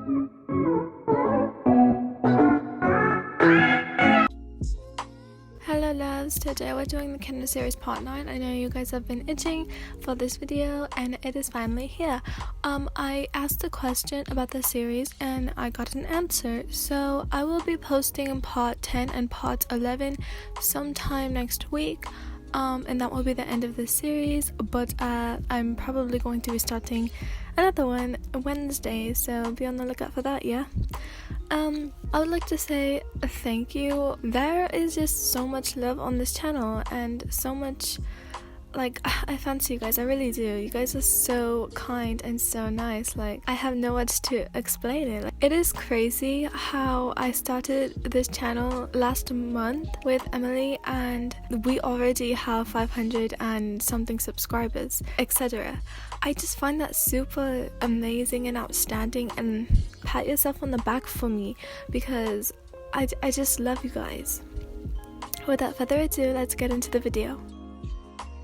Hello loves, today we're doing the Kenma series part 9. I know you guys have been itching for this video and it is finally here. I asked a question about the series and I got an answer, so I will be posting part 10 and part 11 sometime next week. And that will be the end of this series, but I'm probably going to be starting another one Wednesday, so be on the lookout for that, yeah? I would like to say thank you. There is just so much love on this channel and so much, like, I fancy you guys, I really do. You guys are so kind and so nice. Like, I have no words to explain it. Like, it is crazy how I started this channel last month with Emily and we already have 500 and something subscribers, etc. I just find that super amazing and outstanding, and pat yourself on the back for me because I just love you guys. Without further ado, let's get into the video.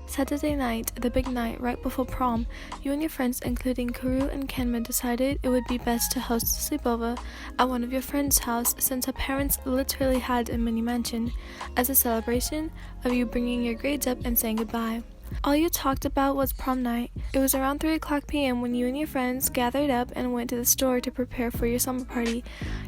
Saturday night, the big night right before prom, you and your friends including Karu and Kenma decided it would be best to host a sleepover at one of your friends' house since her parents literally had a mini mansion, as a celebration of you bringing your grades up and saying goodbye. All you talked about was prom night. It was around 3 o'clock p.m. when you and your friends gathered up and went to the store to prepare for your summer party.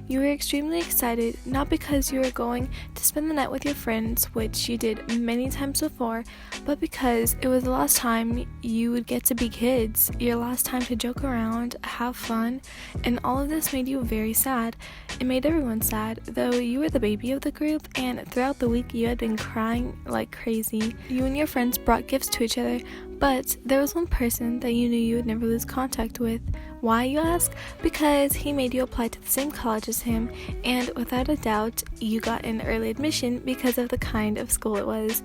You were extremely excited, not because you were going to spend the night with your friends, which you did many times before, but because it was the last time you would get to be kids, your last time to joke around, have fun, and all of this made you very sad. It made everyone sad, though you were the baby of the group, and throughout the week you had been crying like crazy. You and your friends brought gifts to each other, but there was one person that you knew you would never lose contact with. Why, you ask? Because he made you apply to the same college as him, and without a doubt, you got an early admission because of the kind of school it was.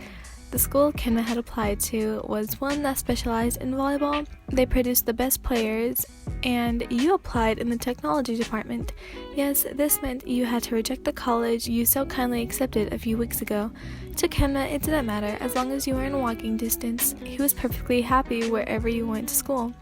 The school Kenma had applied to was one that specialized in volleyball. They produced the best players, and you applied in the technology department. Yes, this meant you had to reject the college you so kindly accepted a few weeks ago. To Kenma, it didn't matter as long as you were in walking distance. He was perfectly happy wherever you went to school.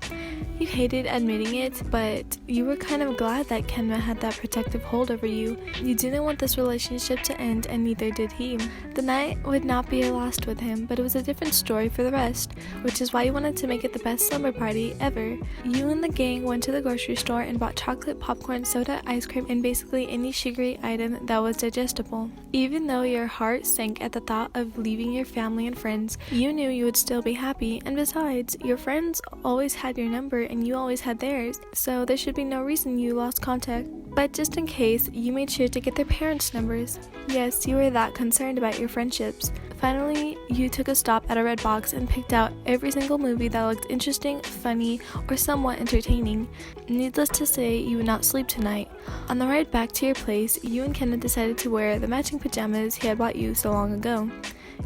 You hated admitting it, but you were kind of glad that Kenma had that protective hold over you. You didn't want this relationship to end, and neither did he. The night would not be a last with him, but it was a different story for the rest, which is why you wanted to make it the best summer party ever. You and the gang went to the grocery store and bought chocolate, popcorn, soda, ice cream, and basically any sugary item that was digestible. Even though your heart sank at the thought of leaving your family and friends, you knew you would still be happy, and besides, your friends always had your number and you always had theirs, so there should be no reason you lost contact. But just in case, you made sure to get their parents' numbers. Yes, you were that concerned about your friendships. Finally, you took a stop at a red box and picked out every single movie that looked interesting, funny, or somewhat entertaining. Needless to say, you would not sleep tonight. On the ride back to your place, you and Kenna decided to wear the matching pajamas he had bought you so long ago.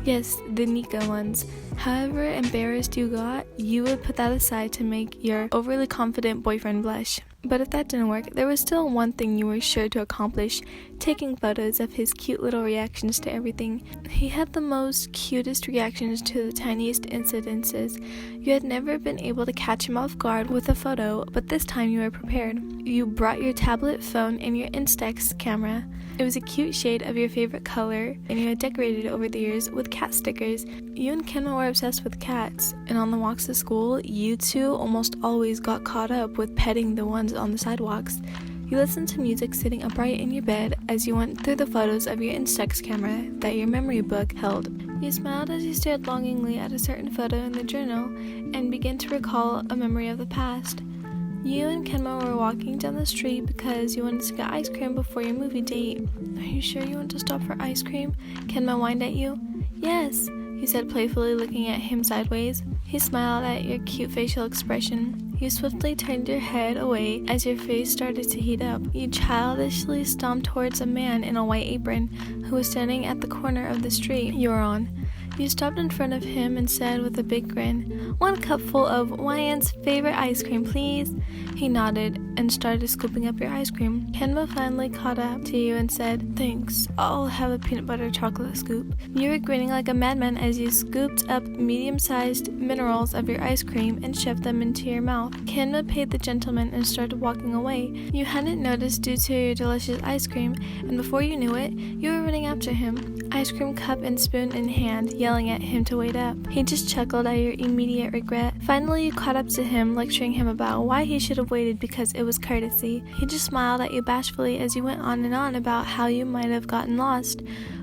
Yes, the Nika ones. However embarrassed you got, you would put that aside to make your overly confident boyfriend blush. But if that didn't work, there was still one thing you were sure to accomplish: taking photos of his cute little reactions to everything. He had the most cutest reactions to the tiniest incidences. You had never been able to catch him off guard with a photo, but this time you were prepared. You brought your tablet phone and your Instax camera. It was a cute shade of your favorite color, and you had decorated it over the years with cat stickers. You and Kenma were obsessed with cats, and on the walks to school, you two almost always got caught up with petting the ones on the sidewalks. You listened to music sitting upright in your bed as you went through the photos of your Instax camera that your memory book held. You smiled as you stared longingly at a certain photo in the journal and began to recall a memory of the past. You and Kenma were walking down the street because you wanted to get ice cream before your movie date. Are you sure you want to stop for ice cream? Kenma whined at you. Yes, you said playfully, looking at him sideways. He smiled at your cute facial expression. You swiftly turned your head away as your face started to heat up. You childishly stomped towards a man in a white apron who was standing at the corner of the street you were on. You stopped in front of him and said with a big grin, "1 cup full of Wyan's favorite ice cream, please." He nodded and started scooping up your ice cream. Kenma finally caught up to you and said, "Thanks, I'll have a peanut butter chocolate scoop." You were grinning like a madman as you scooped up medium-sized minerals of your ice cream and shoved them into your mouth. Kenma paid the gentleman and started walking away. You hadn't noticed due to your delicious ice cream, and before you knew it, you were running after him, ice cream cup and spoon in hand, yelling at him to wait up. He just chuckled at your immediate regret. Finally, you caught up to him, lecturing him about why he should have waited because it was courtesy. He just smiled at you bashfully as you went on and on about how you might have gotten lost.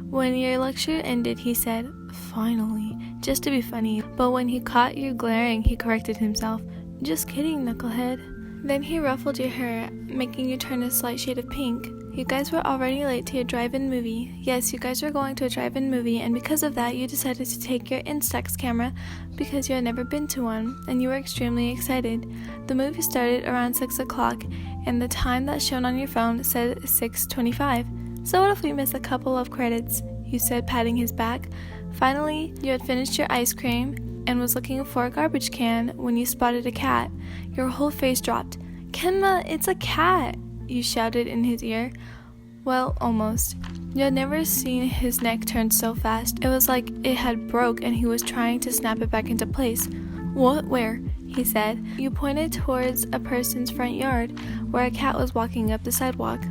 When your lecture ended, he said, "Finally," just to be funny, but when he caught you glaring, he corrected himself. "Just kidding, knucklehead." Then he ruffled your hair, making you turn a slight shade of pink. You guys were already late to your drive-in movie. Yes, you guys were going to a drive-in movie, and because of that, you decided to take your Instax camera because you had never been to one, and you were extremely excited. The movie started around 6 o'clock, and the time that's shown on your phone said 6:25. "So what if we miss a couple of credits?" you said, patting his back. Finally, you had finished your ice cream and was looking for a garbage can when you spotted a cat. Your whole face dropped. "Kenma, it's a cat!" you shouted in his ear. Well, almost. You had never seen his neck turn so fast. It was like it had broke and he was trying to snap it back into place. "What? Where?" he said. You pointed towards a person's front yard where a cat was walking up the sidewalk.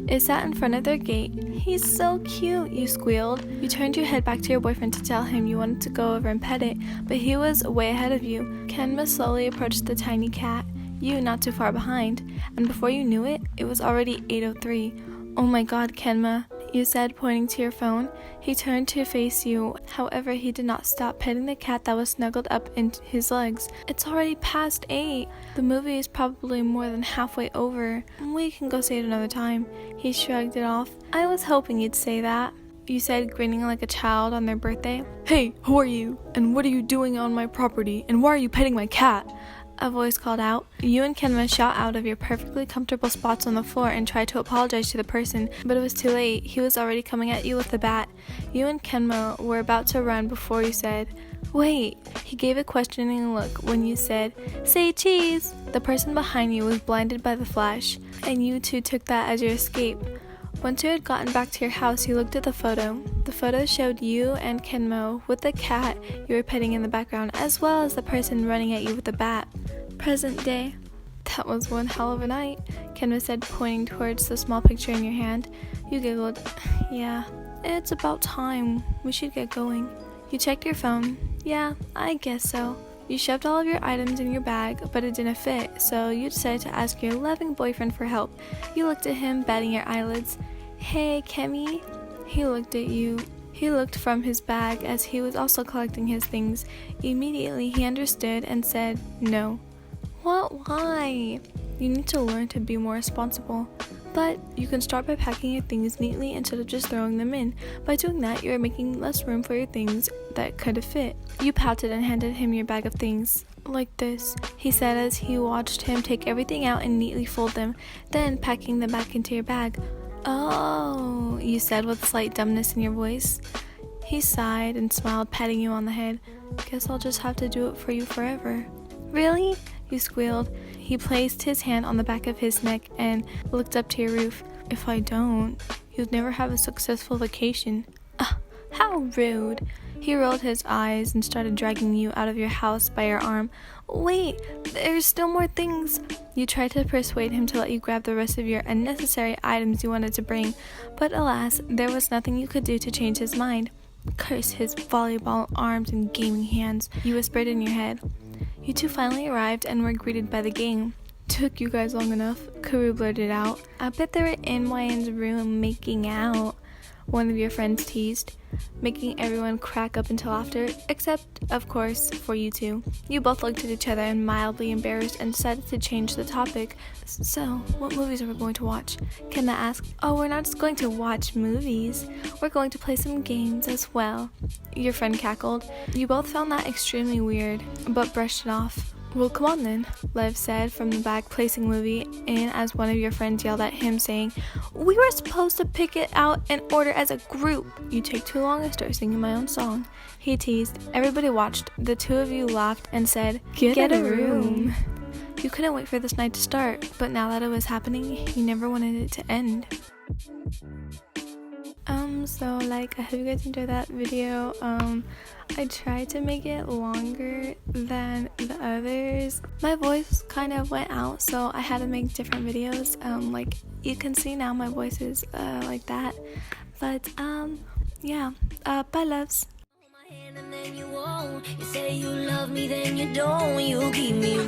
It sat in front of their gate. "He's so cute," you squealed. You turned your head back to your boyfriend to tell him you wanted to go over and pet it, but he was way ahead of you. Kenma slowly approached the tiny cat, you not too far behind, and before you knew it, it was already 8:03. "Oh my god, Kenma," you said, pointing to your phone. He turned to face you, however he did not stop petting the cat that was snuggled up in his legs. "It's already past 8. The movie is probably more than halfway over. We can go see it another time." He shrugged it off. "I was hoping you'd say that," you said, grinning like a child on their birthday. "Hey, who are you? And what are you doing on my property? And why are you petting my cat?" a voice called out. You and Kenma shot out of your perfectly comfortable spots on the floor and tried to apologize to the person, but it was too late. He was already coming at you with the bat. You and Kenma were about to run before you said, "Wait." He gave a questioning look when you said, "Say cheese." The person behind you was blinded by the flash, and you two took that as your escape. Once you had gotten back to your house, you looked at the photo. The photo showed you and Kenmo with the cat you were petting in the background, as well as the person running at you with the bat. Present day. "That was one hell of a night," Kenma said, pointing towards the small picture in your hand. You giggled. "Yeah, it's about time. We should get going." You checked your phone. "Yeah, I guess so." You shoved all of your items in your bag, but it didn't fit, so you decided to ask your loving boyfriend for help. You looked at him, batting your eyelids. "Hey, Kemi." He looked at you. He looked from his bag as he was also collecting his things. Immediately, he understood and said, "No." "What? Why?" "You need to learn to be more responsible. But you can start by packing your things neatly instead of just throwing them in. By doing that, you are making less room for your things that could have fit." You pouted and handed him your bag of things. "Like this," he said as he watched him take everything out and neatly fold them, then packing them back into your bag. "Oh," you said with slight dumbness in your voice. He sighed and smiled, patting you on the head. "Guess I'll just have to do it for you forever." "Really?" you squealed. He placed his hand on the back of his neck and looked up to your roof. "If I don't, you'll never have a successful vacation." How rude." He rolled his eyes and started dragging you out of your house by your arm. "Wait, there's still more things." You tried to persuade him to let you grab the rest of your unnecessary items you wanted to bring, but alas, there was nothing you could do to change his mind. "Curse his volleyball arms and gaming hands," you whispered in your head. You two finally arrived and were greeted by the gang. "Took you guys long enough," Karu blurted out. "I bet they were in Wyan's room making out," one of your friends teased, making everyone crack up into laughter, except, of course, for you two. You both looked at each other and mildly embarrassed and decided to change the topic. "So, what movies are we going to watch?" Kenna asked. "Oh, we're not just going to watch movies. We're going to play some games as well," your friend cackled. You both found that extremely weird, but brushed it off. Well, come on then, Lev said from the back, placing Livy in as one of your friends yelled at him, saying, "We were supposed to pick it out in order as a group. You take too long to start singing my own song." He teased. Everybody watched. The two of you laughed and said, Get a room. You couldn't wait for this night to start, but now that it was happening, you never wanted it to end. So like, I hope you guys enjoyed that video. I tried to make it longer than the others. My voice kind of went out, so I had to make different videos. Like you can see now my voice is like that. But yeah, bye loves. And then you won't. You say you love me, then you don't. You keep me